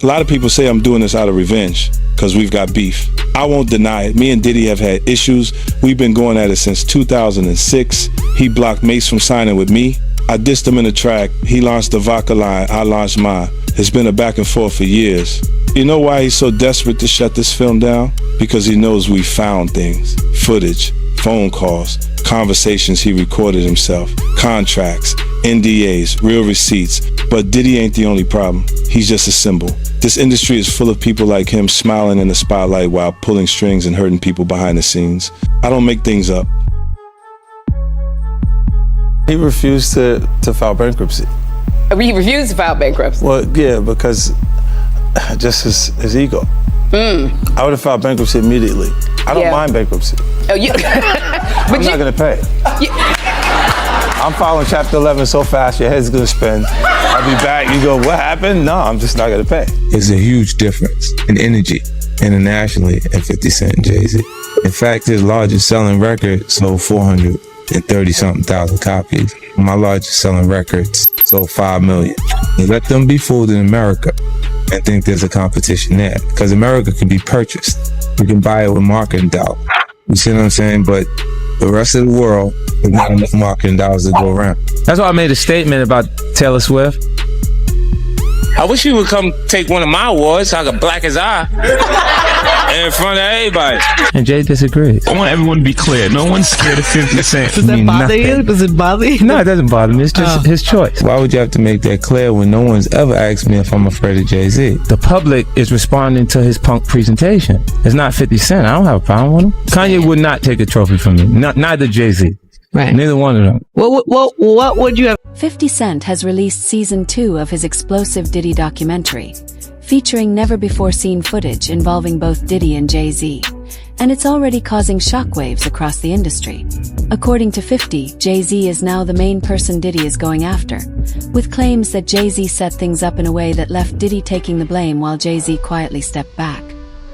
A lot of people say I'm doing this out of revenge because we've got beef. I won't deny it. Me and Diddy have had issues. We've been going at it since 2006. He blocked Mace from signing with me. I dissed him in the track. He launched the vodka line. I launched mine. It's been a back and forth for years. You know why he's so desperate to shut this film down? Because he knows we found things. Footage, phone calls, conversations he recorded himself, contracts, NDAs, real receipts. But Diddy ain't the only problem. He's just a symbol. This industry is full of people like him smiling in the spotlight while pulling strings and hurting people behind the scenes. I don't make things up. He refused to file bankruptcy. He refused to file bankruptcy? Well, yeah, because just his ego. I would have filed bankruptcy immediately. I don't mind bankruptcy. Oh, you, I'm not gonna pay. I'm filing Chapter 11 so fast, your head's gonna spin. I'll be back, you go, what happened? No, I'm just not gonna pay. There's a huge difference in energy internationally at 50 Cent and Jay-Z. In fact, his largest selling record sold 430-something thousand copies. My largest selling records sold 5 million. And let them be fooled in America and think there's a competition there. Because America can be purchased. You can buy it with marketing dollars. You see what I'm saying? But the rest of the world, there's not enough marketing dollars to go around. That's why I made a statement about Taylor Swift. I wish you would come take one of my awards so I could black his eye in front of everybody. And Jay disagrees. I want everyone to be clear. No one's scared of 50 Cent. Does that bother you? Does it bother you? No, it doesn't bother me. It's just his choice. Why would you have to make that clear when no one's ever asked me if I'm afraid of Jay-Z? The public is responding to his punk presentation. It's not 50 Cent. I don't have a problem with him. Kanye would not take a trophy from me. Neither Jay-Z. Right. Neither one of them. What would you have? 50 Cent has released season 2 of his explosive Diddy documentary, featuring never-before-seen footage involving both Diddy and Jay-Z, and it's already causing shockwaves across the industry. According to 50, Jay-Z is now the main person Diddy is going after, with claims that Jay-Z set things up in a way that left Diddy taking the blame while Jay-Z quietly stepped back.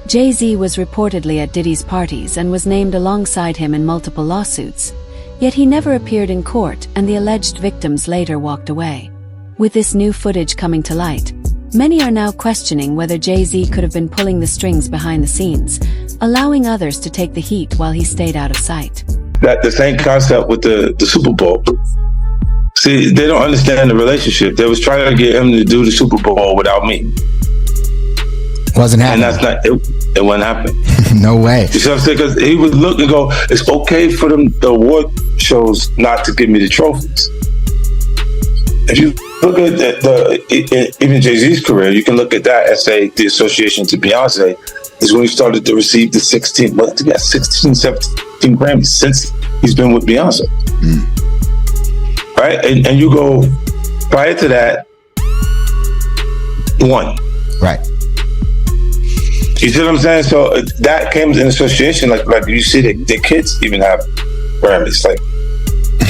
Jay-Z was reportedly at Diddy's parties and was named alongside him in multiple lawsuits, yet he never appeared in court and the alleged victims later walked away. With this new footage coming to light, many are now questioning whether Jay-Z could have been pulling the strings behind the scenes, allowing others to take the heat while he stayed out of sight. That the same concept with the Super Bowl. See, they don't understand the relationship. They was trying to get him to do the Super Bowl without me. Wasn't happening. And that's not, it wouldn't happen. No way. You see what I'm saying? Because he would look and go, it's okay for them, the award shows, not to give me the trophies. If you look at even Jay-Z's career, you can look at that and say the association to Beyonce is when he started to receive the 16, 17 Grammys since he's been with Beyonce. Right? And you go, prior to that, 1. Right. You see what I'm saying? So that came in association, like you see the kids even have Grammys. Like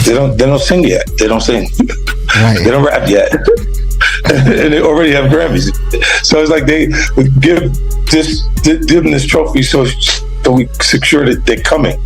they don't sing yet. They don't sing. Right. They don't rap yet. And they already have Grammys. So it's like they would give them this trophy so we secure that they're coming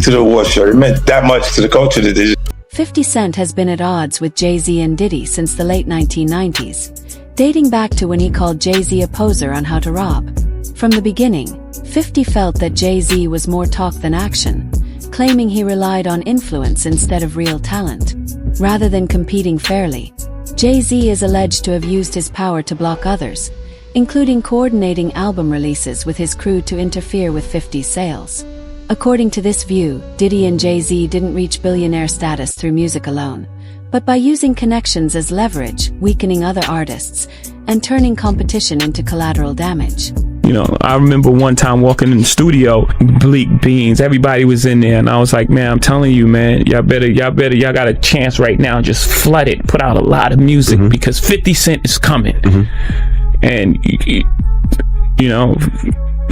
to the award show. It meant that much to the culture that they 50 Cent has been at odds with Jay-Z and Diddy since the late 1990s, dating back to when he called Jay-Z a poser on How to Rob. From the beginning, 50 felt that Jay-Z was more talk than action, claiming he relied on influence instead of real talent. Rather than competing fairly, Jay-Z is alleged to have used his power to block others, including coordinating album releases with his crew to interfere with 50's sales. According to this view, Diddy and Jay-Z didn't reach billionaire status through music alone, but by using connections as leverage, weakening other artists, and turning competition into collateral damage. You know, I remember one time walking in the studio, Bleak Beans, everybody was in there, and I was like, man, I'm telling you, man, y'all got a chance right now, just flood it, put out a lot of music, because 50 Cent is coming. And, you know,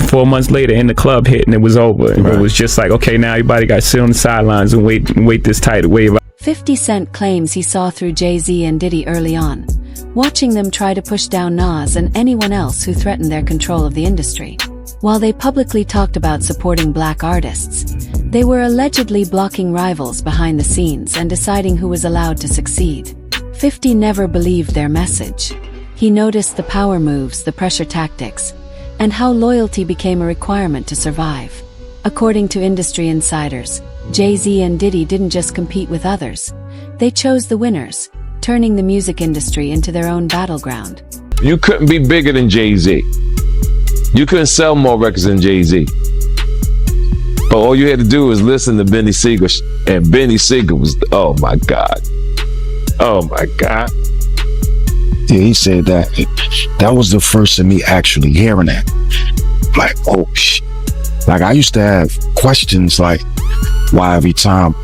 4 months later, in the club hit, and it was over. And it was just like, okay, now everybody got to sit on the sidelines and wait this tidal wave. 50 Cent claims he saw through Jay-Z and Diddy early on, watching them try to push down Nas and anyone else who threatened their control of the industry. While they publicly talked about supporting black artists, they were allegedly blocking rivals behind the scenes and deciding who was allowed to succeed. 50 never believed their message. He noticed the power moves, the pressure tactics, and how loyalty became a requirement to survive. According to industry insiders, Jay-Z and Diddy didn't just compete with others. They chose the winners, turning the music industry into their own battleground. You couldn't be bigger than Jay-Z. You couldn't sell more records than Jay-Z. But all you had to do was listen to Benny Siegel, and Benny Siegel was, oh my God. Oh my God. Yeah, he said that. That was the first of me actually hearing that. Like, oh shit. Like, I used to have questions like, why every time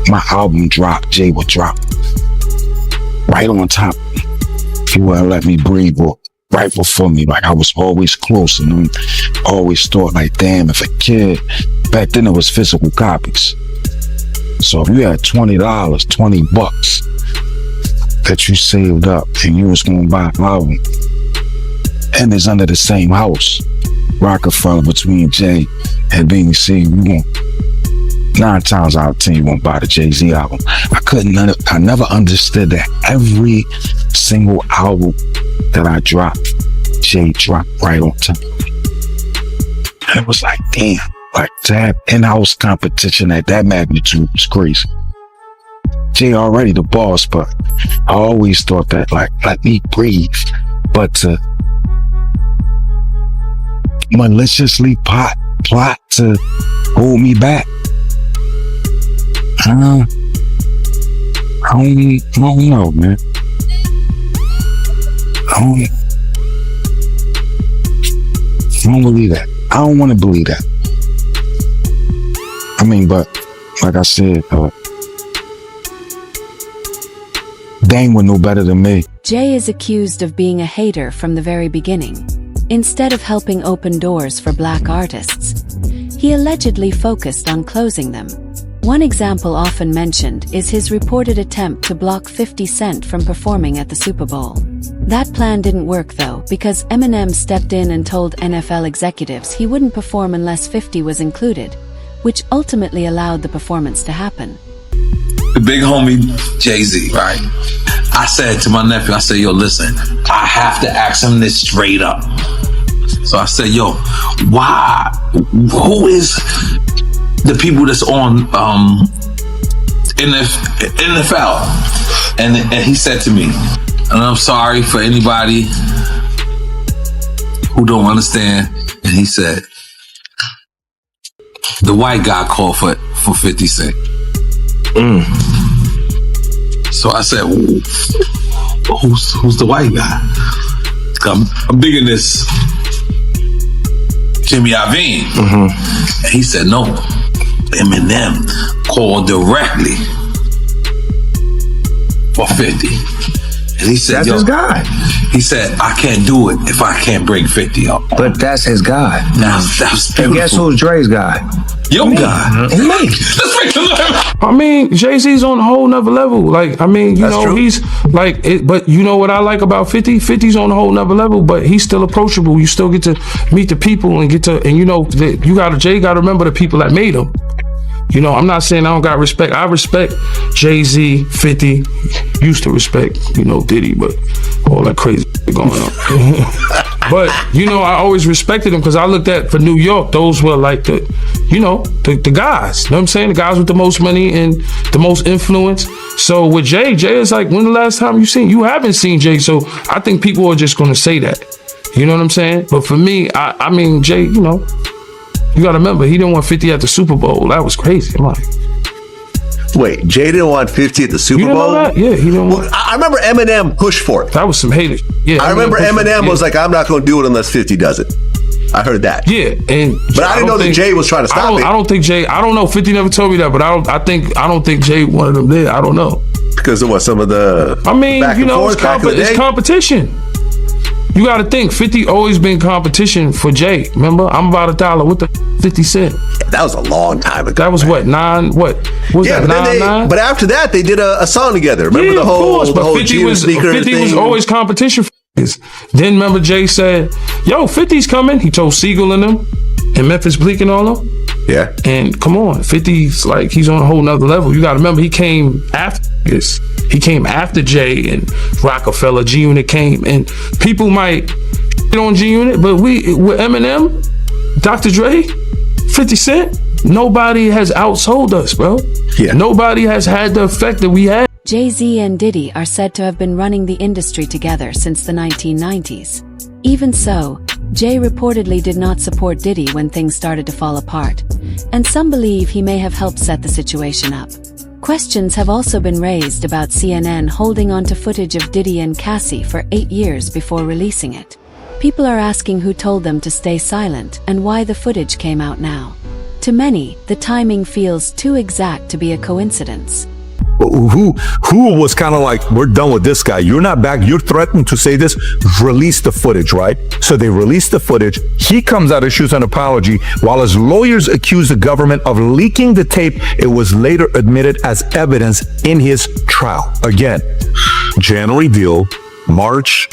my album dropped, Jay would drop right on top. If you wouldn't let me breathe, or right before me. Like, I was always close, and always thought like, damn, if a kid, back then it was physical copies. So if you had $20, $20 that you saved up and you was gonna buy an album, and it's under the same house, Rockefeller, between Jay and Beanie C, you won't, 9 times out of 10 you won't buy the Jay-Z album. I never understood that every single album that I dropped, Jay dropped right on top. And it was like, damn, like to have in-house competition at that magnitude was crazy. Jay already the boss, but I always thought that, like, let me breathe. But to maliciously plot to hold me back, I don't know, man. I don't believe that. I don't want to believe that. I mean, but like I said, Dame would know better than me. Jay is accused of being a hater from the very beginning. Instead of helping open doors for black artists, he allegedly focused on closing them. One example often mentioned is his reported attempt to block 50 Cent from performing at the Super Bowl. That plan didn't work though, because Eminem stepped in and told NFL executives he wouldn't perform unless 50 was included, which ultimately allowed the performance to happen. The big homie Jay-Z, right? I said to my nephew, I said, yo, listen, I have to ask him this straight up. So I said, yo, why? Who is the people that's on NFL? And he said to me, and I'm sorry for anybody who don't understand. And he said, the white guy called for 50 Cent. So I said, who's the white guy? I'm digging this Jimmy Iovine. And he said, no, Eminem called directly for 50. And he said, that's his guy. He said, I can't do it if I can't bring 50 up. But that's his guy. That's beautiful. And guess who's Dre's guy? Your guy. Me. Let's make the level. I mean, Jay-Z's on a whole nother level. Like, I mean, you know, he's like, but you know what I like about 50? 50's on a whole nother level, but he's still approachable. You still get to meet the people and you know, Jay got to remember the people that made him. You know, I'm not saying I don't got respect. I respect Jay-Z, 50, used to respect, you know, Diddy, but all that crazy going on. But, you know, I always respected him because I looked at, for New York, those were like the, you know, the guys. You know what I'm saying? The guys with the most money and the most influence. So with Jay is like, when the last time you haven't seen Jay, so I think people are just going to say that. You know what I'm saying? But for me, I mean, Jay, you know, you gotta remember, he didn't want 50 at the Super Bowl. That was crazy. I'm like, wait, Jay didn't want 50 at the Super Bowl? Know that? Yeah, he didn't want. I remember Eminem pushed for it. That was some haters. Yeah, I remember Eminem was like, I'm not going to do it unless 50 does it. I heard that. Yeah, but I didn't know that Jay was trying to stop it. I don't think Jay. I don't know. 50 never told me that, but I don't think Jay wanted him there. I don't know. Because of what, some of the. I mean, you know, it's competition. You got to think, 50 always been competition for Jay. Remember, I'm about $1 with the 50 Cent. Yeah, that was a long time ago. That was what, 9? What was that? 9? But after that, they did a song together. Remember the whole, of course, the whole 50 was 50 was always competition for niggas. Then remember Jay said, "Yo, 50's coming." He told Siegel and them, and Memphis Bleak and all them. Yeah. And come on, 50's like, he's on a whole nother level. You got to remember, he came after this. He came after Jay and Rockefeller. G-Unit came, and people might get on G-Unit, but with Eminem, Dr. Dre, 50 Cent, nobody has outsold us, bro. Yeah. Nobody has had the effect that we had. Jay-Z and Diddy are said to have been running the industry together since the 1990s. Even so, Jay reportedly did not support Diddy when things started to fall apart, and some believe he may have helped set the situation up. Questions have also been raised about CNN holding on to footage of Diddy and Cassie for 8 years before releasing it. People are asking who told them to stay silent and why the footage came out now. To many, the timing feels too exact to be a coincidence. Who was kind of like, we're done with this guy. You're not back. You're threatening to say this. Release the footage, right? So they released the footage. He comes out, issues an apology. While his lawyers accuse the government of leaking the tape, it was later admitted as evidence in his trial. Again, January deal. March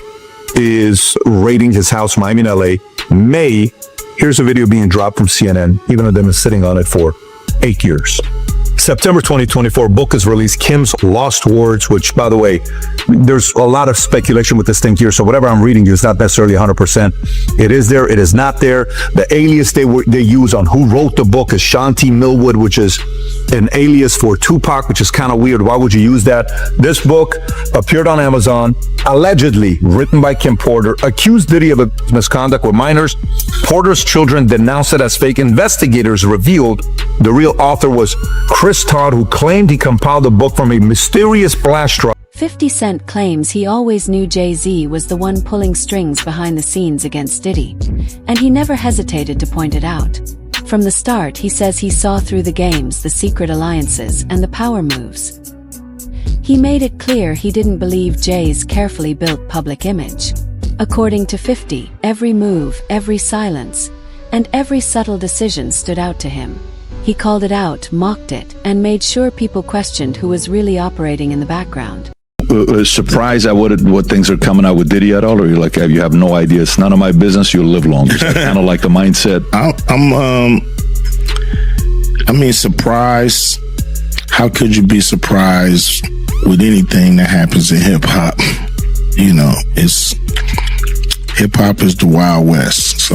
is raiding his house, Miami and LA. May, here's a video being dropped from CNN, even though they've been sitting on it for 8 years. September 2024, book is released, Kim's Lost Words, which, by the way, there's a lot of speculation with this thing here, so whatever I'm reading is not necessarily 100%. It is there, it is not there. The alias they use on who wrote the book is Shanti Millwood, which is an alias for Tupac, which is kind of weird. Why would you use that? This book appeared on Amazon, allegedly written by Kim Porter, accused Diddy of misconduct with minors. Porter's children denounced it as fake. Investigators revealed the real author was Chris Todd, who claimed he compiled the book from a mysterious flash drive. 50 Cent claims he always knew Jay-Z was the one pulling strings behind the scenes against Diddy, and he never hesitated to point it out. From the start, he says he saw through the games, the secret alliances, and the power moves. He made it clear he didn't believe Jay's carefully built public image. According to 50, every move, every silence, and every subtle decision stood out to him. He called it out, mocked it, and made sure people questioned who was really operating in the background. Surprised at what things are coming out with Diddy at all, or you're like, you have no idea, it's none of my business, you'll live longer? Kind of like the mindset. Surprised. How could you be surprised with anything that happens in hip hop? You know, hip hop is the Wild West, so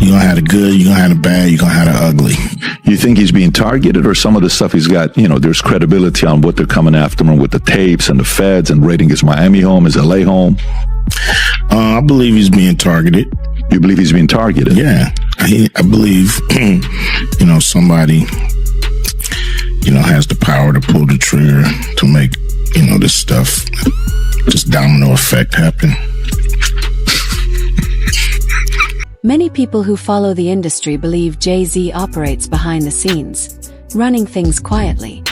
you're gonna have the good, you're gonna have the bad, you're gonna have the ugly. You think he's being targeted, or some of the stuff he's got, there's credibility on what they're coming after him with the tapes and the feds and raiding his Miami home, his LA home? I believe he's being targeted. You believe he's being targeted? Yeah. I believe, somebody, has the power to pull the trigger to make, this stuff, this domino effect happen. Many people who follow the industry believe Jay-Z operates behind the scenes, running things quietly.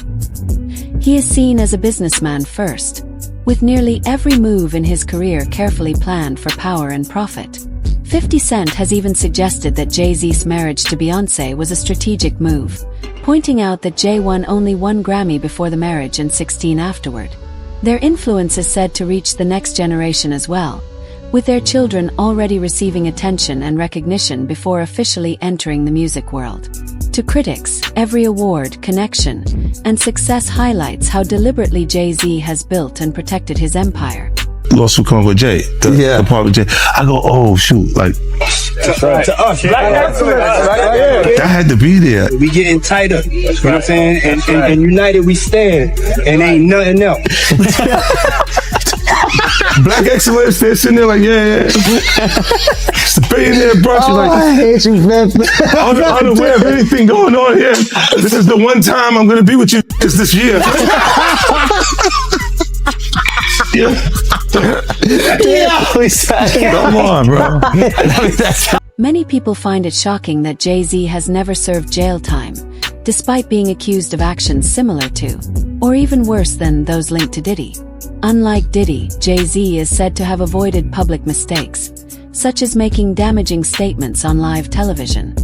He is seen as a businessman first, with nearly every move in his career carefully planned for power and profit. 50 Cent has even suggested that Jay-Z's marriage to Beyoncé was a strategic move, pointing out that Jay won only 1 Grammy before the marriage and 16 afterward. Their influence is said to reach the next generation as well, with their children already receiving attention and recognition before officially entering the music world. To critics, every award, connection, and success highlights how deliberately Jay-Z has built and protected his empire. Lawsuit come with Jay, the part with Jay. I go, oh shoot, like that's right. To us, that had to be there. We getting tighter, you know what I'm saying? And united we stand, and ain't nothing else. Black excellence, they're sitting there like, yeah. It's a billionaire brunch. Oh, like, I hate you, man. Unaware of anything going on here. This is the one time I'm going to be with you this year. Come on, bro. Many people find it shocking that Jay-Z has never served jail time, despite being accused of actions similar to, or even worse than, those linked to Diddy. Unlike Diddy, Jay-Z is said to have avoided public mistakes, such as making damaging statements on live television.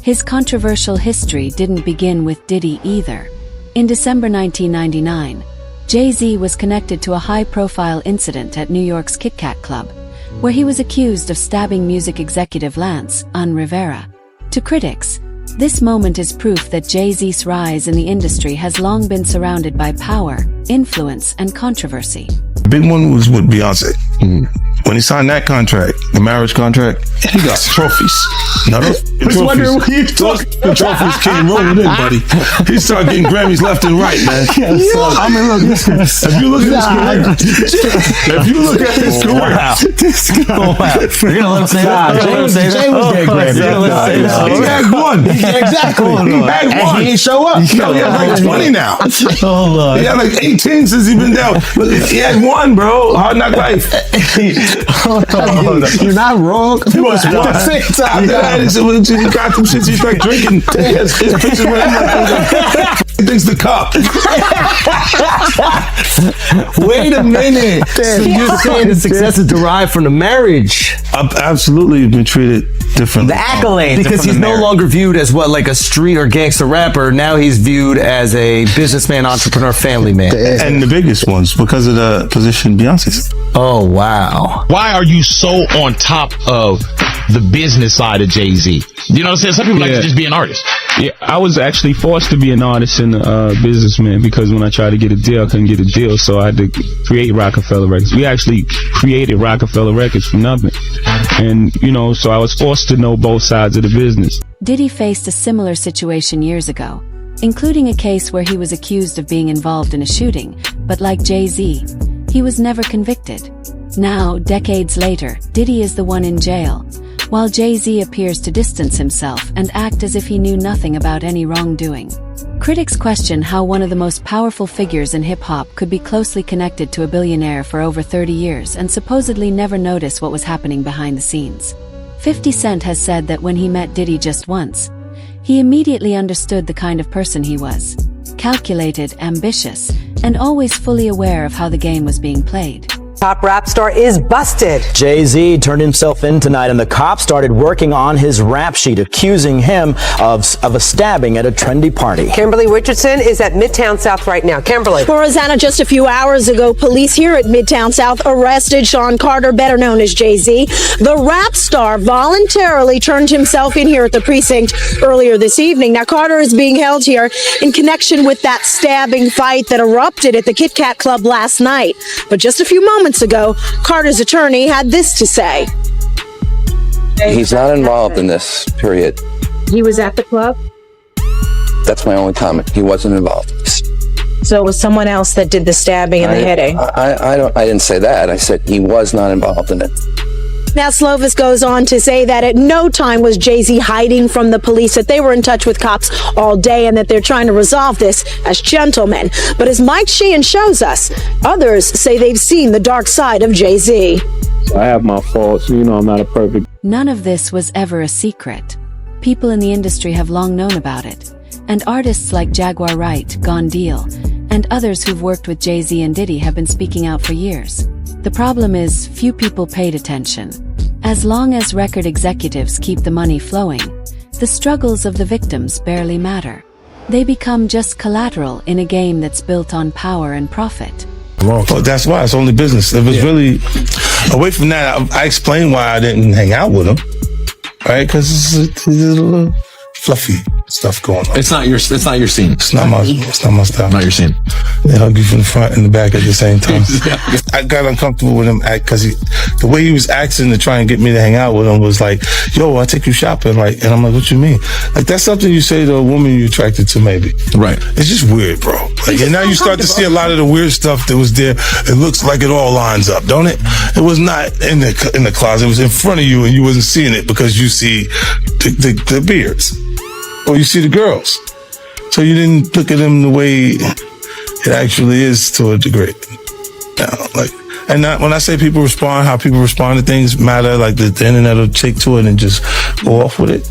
His controversial history didn't begin with Diddy either. In December 1999, Jay-Z was connected to a high-profile incident at New York's Kit Kat Club, where he was accused of stabbing music executive Lance Rivera. To critics, This moment is proof that Jay-Z's rise in the industry has long been surrounded by power, influence, and controversy. The big one was with Beyonce. When he signed that contract, the marriage contract, he got trophies. Now those the trophies came rolling in, buddy. He started getting Grammys left and right, man. I mean, look, if you look at his career, this guy. You're gonna let him say that. Jay was getting Grammys. He had one. Exactly. He had And one. he didn't show up. He had like 20 now. He had like 18 since he's been down. But he had one, bro. Hard Knock Life. You're not wrong. He was one. At the same time, he got them shits. He started drinking. His pictures were he thinks the cup. Wait a minute. So you're saying the success is derived from the marriage? I've absolutely been treated differently. The accolades. Because he's no longer viewed as what, like a street or gangster rapper. Now he's viewed as a businessman, entrepreneur, family man. And the biggest ones because of the position Beyonce's. Oh, wow. Why are you so on top of the business side of Jay-Z? You know what I'm saying? Some people like to just be an artist. Yeah, I was actually forced to be an artist and a businessman because when I tried to get a deal, I couldn't get a deal, so I had to create Rockefeller Records. We actually created Rockefeller Records from nothing. And, you know, so I was forced to know both sides of the business. Diddy faced a similar situation years ago, including a case where he was accused of being involved in a shooting, but like Jay-Z, he was never convicted. Now, decades later, Diddy is the one in jail, while Jay-Z appears to distance himself and act as if he knew nothing about any wrongdoing. Critics question how one of the most powerful figures in hip-hop could be closely connected to a billionaire for over 30 years and supposedly never notice what was happening behind the scenes. 50 Cent has said that when he met Diddy just once, he immediately understood the kind of person he was: calculated, ambitious, and always fully aware of how the game was being played. Top rap star is busted. Jay-Z turned himself in tonight, and the cops started working on his rap sheet, accusing him of a stabbing at a trendy party. Kimberly Richardson is at Midtown South right now. Kimberly. Well, Rosanna, just a few hours ago, police here at Midtown South arrested Sean Carter, better known as Jay-Z. The rap star voluntarily turned himself in here at the precinct earlier this evening. Now, Carter is being held here in connection with that stabbing fight that erupted at the Kit Kat Club last night. But just a few moments ago, Carter's attorney had this to say. He's not involved in this, period. He was at the club? That's my only comment. He wasn't involved in this. So it was someone else that did the stabbing and the hitting? I didn't say that. I said he was not involved in it. Now, Slovis goes on to say that at no time was Jay-Z hiding from the police, that they were in touch with cops all day and that they're trying to resolve this as gentlemen. But as Mike Sheehan shows us, others say they've seen the dark side of Jay-Z. I have my faults, you know, I'm not a perfect. None of this was ever a secret. People in the industry have long known about it. And artists like Jaguar Wright, Gone Deal, and others who've worked with Jay-Z and Diddy have been speaking out for years. The problem is, few people paid attention. As long as record executives keep the money flowing, the struggles of the victims barely matter. They become just collateral in a game that's built on power and profit. Well, that's why it's only business. It was really, away from that, I explained why I didn't hang out with him, right? Because it's a little fluffy stuff going on. It's not your scene. It's not my stuff. Not your scene. They hug you from the front and the back at the same time. I got uncomfortable with him because the way he was acting to try and get me to hang out with him was like, yo, I'll take you shopping. Like, and I'm like, what you mean? Like, that's something you say to a woman you're attracted to, maybe. Right. It's just weird, bro. Like, and now you start to see a lot of the weird stuff that was there. It looks like it all lines up, don't it? It was not in the closet. It was in front of you and you wasn't seeing it because you see the beards. Or you see the girls. So you didn't look at them the way it actually is to a degree. When I say people respond, how people respond to things matter, like the internet will take to it and just go off with it.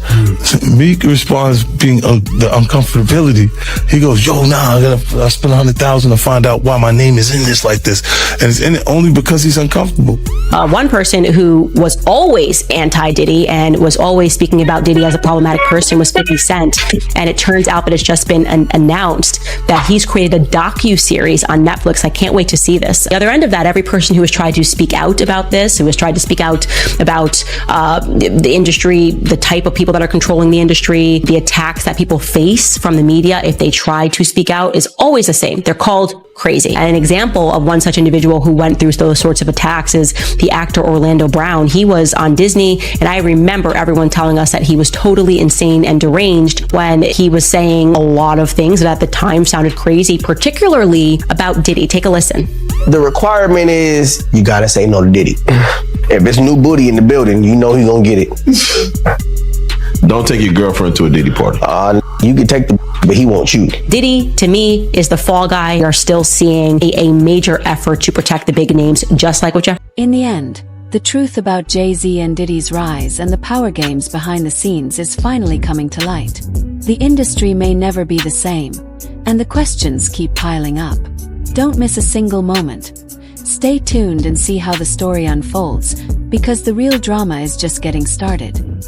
Meek responds being the uncomfortability. He goes, yo, I spent $100,000 to find out why my name is in this like this. And it's in it only because he's uncomfortable. One person who was always anti-Diddy and was always speaking about Diddy as a problematic person was 50 Cent. And it turns out that it's just been announced that he's created a docu-series on Netflix. I can't wait to see this. The other end of that, every person person who has tried to speak out about this, who has tried to speak out about the industry, the type of people that are controlling the industry, the attacks that people face from the media if they try to speak out, is always the same. They're called crazy. And an example of one such individual who went through those sorts of attacks is the actor Orlando Brown. He was on Disney, and I remember everyone telling us that he was totally insane and deranged when he was saying a lot of things that at the time sounded crazy, particularly about Diddy. Take a listen. The requirement is you gotta say no to Diddy. If it's new booty in the building, you know he's gonna get it. Don't take your girlfriend to a Diddy party. You can take the, but he won't you. Diddy, to me, is the fall guy. We are still seeing a major effort to protect the big names, just like what Jeff. In the end, the truth about Jay-Z and Diddy's rise and the power games behind the scenes is finally coming to light. The industry may never be the same, and the questions keep piling up. Don't miss a single moment. Stay tuned and see how the story unfolds, because the real drama is just getting started.